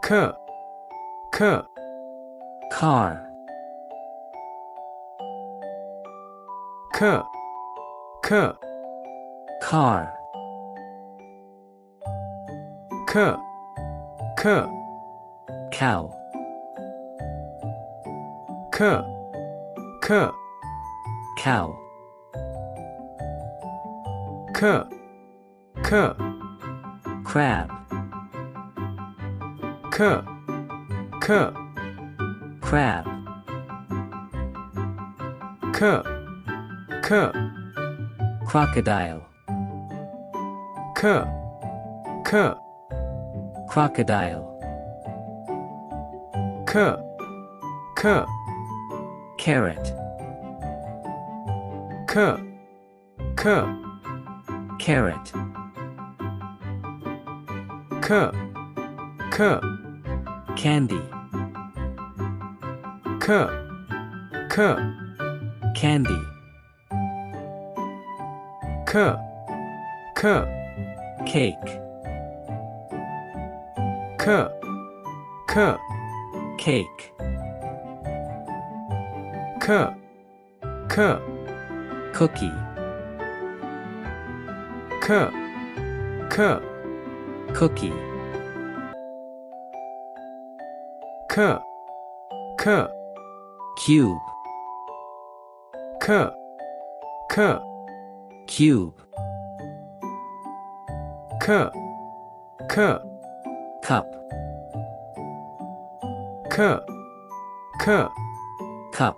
k, k, car, k, k, car, k, k, cow, k, k, cow, k, k, crab, k, k, crab, k, k, crocodile, k, k, crocodile, k, k, carrot, k, k, carrot, k, k, candy, k, k, candy, k, k, cake, k, k, cake, k, k, cookie, k, k, cookie, k, k, cube, k, k, cube, k, k, cup, k, k, cup,